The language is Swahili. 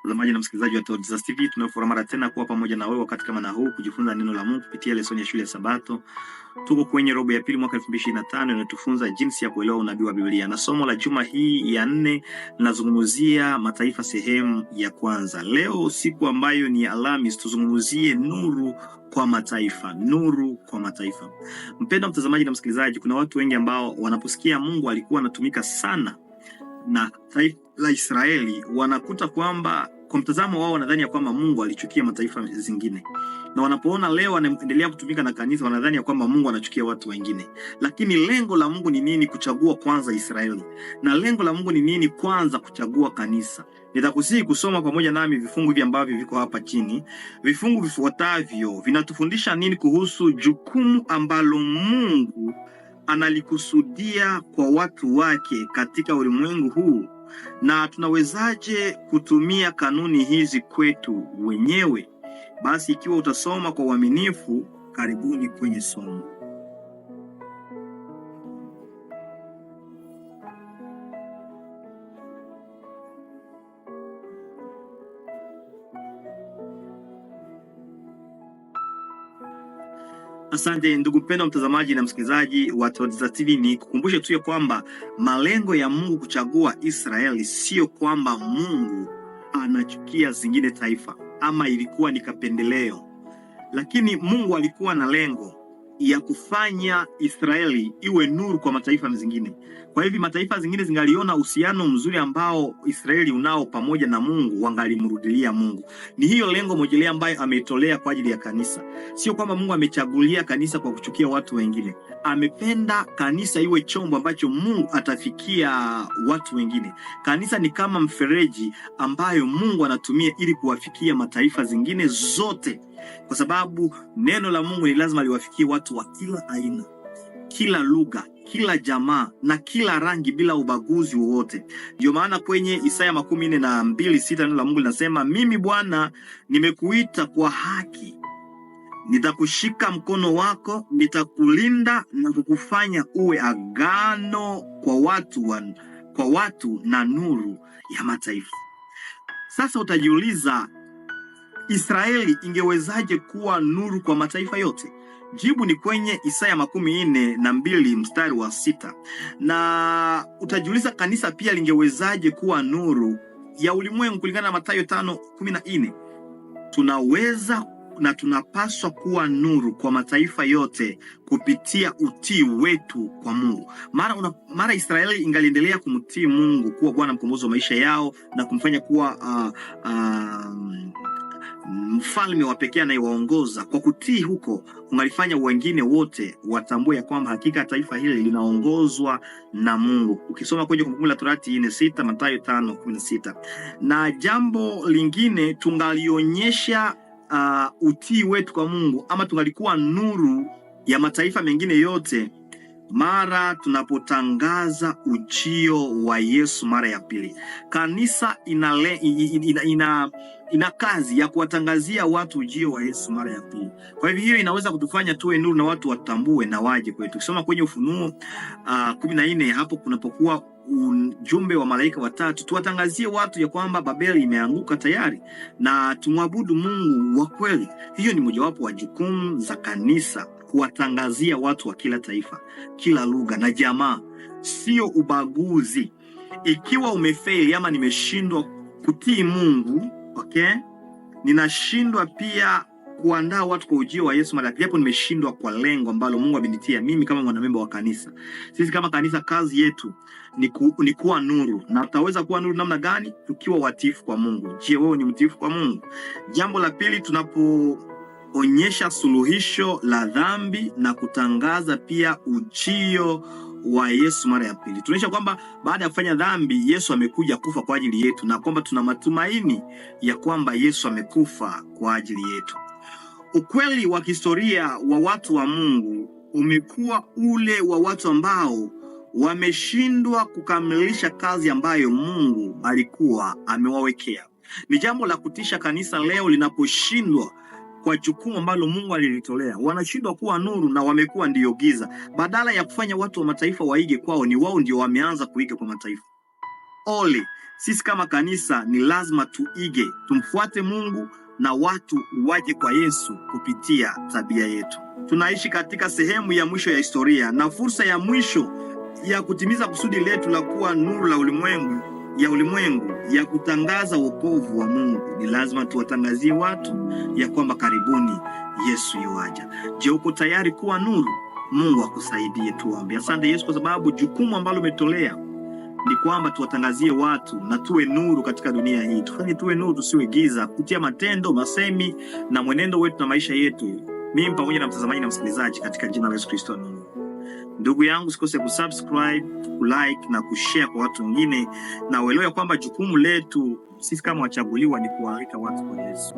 Mtazamaji na msikilizaji wa Todd TV, tumefurahi mara tena kuwa pamoja na wewe wakati kama na huu kujifunza neno la Mungu kupitia lesoni ya shule ya Sabato. Tuko kwenye robo ya pili mwaka 2025 inatufunza jinsi ya kuelewa unabii wa Biblia. Na somo la juma hii ya 4 linazungumzia mataifa sehemu ya kwanza. Leo siku ambayo ni Alhamisi, tuzungumzie nuru kwa mataifa, nuru kwa mataifa. Mpendwa mtazamaji na msikilizaji, kuna watu wengi ambao wanaposikia Mungu alikuwa anatumika sana na taifa la Israeli, wanakuta kwamba kwa mtazamo wao wanadhani ya kwamba Mungu alichukia mataifa zingine. Na wanapoona leo anaendelea kutumika na kanisa, wanadhani ya kwamba Mungu anachukia watu wengine. Lakini lengo la Mungu ni nini? Kuchagua kwanza Israeli. Na lengo la Mungu ni nini? Kwanza kuchagua kanisa. Nitakusihi kusoma pamoja nami vifungu hivi ambavyo viko hapa chini. Vifungu vifuatavyo vinatufundisha nini kuhusu jukumu ambalo Mungu analikusudia kwa watu wake katika ulimwengu huu, na tunawezaje kutumia kanuni hizi kwetu wenyewe. Basi ikiwa utasoma kwa uaminifu, karibuni kwenye somo. Asante ndugu mpendwa mtazamaji na msikilizaji wa Todd TV, ni kukumbushe tu ya kwamba malengo ya Mungu kuchagua Israeli sio kwamba Mungu anachukia zingine taifa ama ilikuwa ni kapendeleo, lakini Mungu alikuwa na lengo ya kufanya Israeli iwe nuru kwa mataifa mengine. Kwa hivyo mataifa zingine zingaliona uhusiano mzuri ambao Israeli unao pamoja na Mungu, wangalimrudilia Mungu. Ni hiyo lengo moja ambayo ametolea kwa ajili ya kanisa. Sio kwamba Mungu amechagulia kanisa kwa kuchukia watu wengine. Amependa kanisa iwe chombo ambacho Mungu atafikia watu wengine. Kanisa ni kama mfereji ambayo Mungu anatumia ili kuwafikia mataifa zingine zote. Kwa sababu neno la Mungu ni lazima liwafikie watu wa kila aina, kila lugha, kila jamaa na kila rangi bila ubaguzi wowote. Ndio maana kwenye Isaya 42:6 neno la Mungu linasema, mimi Bwana nimekuita kwa haki, nitakushika mkono wako, nitakulinda na kukufanya uwe agano kwa watu na nuru ya mataifa. Sasa utajiuliza, Israeli ingewezaje kuwa nuru kwa mataifa yote? Jibu ni kwenye Isaya 42:6. Na utajiuliza, kanisa pia lingewezaje kuwa nuru ya ulimwengu kulingana na Mathayo 5:14? Tunaweza na tunapaswa kuwa nuru kwa mataifa yote kupitia utii wetu kwa Mungu. Mara Israeli ingaliendelea kumtii Mungu kuwa Bwana mkombozi wa maisha yao na kumfanya kuwa mfalme wa pekee anayewaongoza. Kwa kutii huko kungalifanya wengine wote watambue ya kwamba hakika taifa hili linaongozwa na Mungu. Ukisoma kwenye Kumbukumbu la Torati 4:6, Mathayo 5:16. Na jambo lingine, tungalionyesha utii wetu kwa Mungu ama tungalikuwa nuru ya mataifa mengine yote mara tunapotangaza ujio wa Yesu mara ya pili. Kanisa ina kazi ya kuwatangazia watu ujio wa Yesu mara ya pili. Kwa hivyo hiyo inaweza kutufanya tuwe nuru na watu watambue na waje kwetu. Ukisoma kwenye Ufunuo 14, hapo kunapokuwa ujumbe wa malaika watatu, tuwatangazie watu ya kwamba Babeli imeanguka tayari na tumwabudu Mungu wa kweli. Hiyo ni mojawapo wa jukumu za kanisa, kuwatangazia watu wa kila taifa, kila lugha na jamaa, sio ubaguzi. Ikiwa umefeli ama nimeshindwa kutii Mungu, ninashindwa pia kuandaa watu kwa ujio wa Yesu mara ya pili, nimeshindwa kwa lengo ambalo Mungu amenitia mimi kama mwanamemba wa kanisa. Sisi kama kanisa, kazi yetu ni kuwa nuru. Na tutaweza kuwa nuru namna gani? Tukiwa watiifu kwa Mungu. Je, wewe ni mtiifu kwa Mungu? Jambo la pili, tunapoonyesha suluhisho la dhambi na kutangaza pia ujio wa Yesu mara ya pili, tunaonyesha kwamba baada ya kufanya dhambi Yesu amekuja kufa kwa ajili yetu, na kwamba tuna matumaini ya kwamba Yesu amekufa kwa ajili yetu. Ukweli wa historia wa watu wa Mungu umekuwa ule wa watu ambao wameshindwa kukamilisha kazi ambayo Mungu alikuwa amewawekea. Ni jambo la kutisha kanisa leo linaposhindwa kwa jukumu ambalo Mungu alilitolea. Wanashindwa kuwa nuru na wamekuwa ndiyo giza. Badala ya kufanya watu wa mataifa waige kwao, ni wao ndio wameanza kuiga kwa mataifa. ole. Sisi kama kanisa ni lazima tuige, tumfuate Mungu na watu waje kwa Yesu kupitia tabia yetu. Tunaishi katika sehemu ya mwisho ya historia na fursa ya mwisho ya kutimiza kusudi letu la kuwa nuru la ulimwengu ya kutangaza wokovu wa Mungu. Ni lazima tuwatangazie watu ya kwamba karibuni Yesu yuaja. Je, uko tayari kuwa nuru? Mungu akusaidie. Tuombe. Asante Yesu kwa sababu jukumu ambalo umetolea ni kwamba tuwatangazie watu na tuwe nuru katika dunia hii. Tufanye tuwe nuru, tusiwe giza, kupitia matendo, masemi na mwenendo wetu na maisha yetu. Mimi pamoja na mtazamaji na msikilizaji, katika jina la Yesu Kristo. Ndugu yangu, usikose kusubscribe, kulike na kushare kwa watu wengine, na uelewe kwamba jukumu letu sisi kama wachaguliwa ni kuwaalika watu kwa Yesu.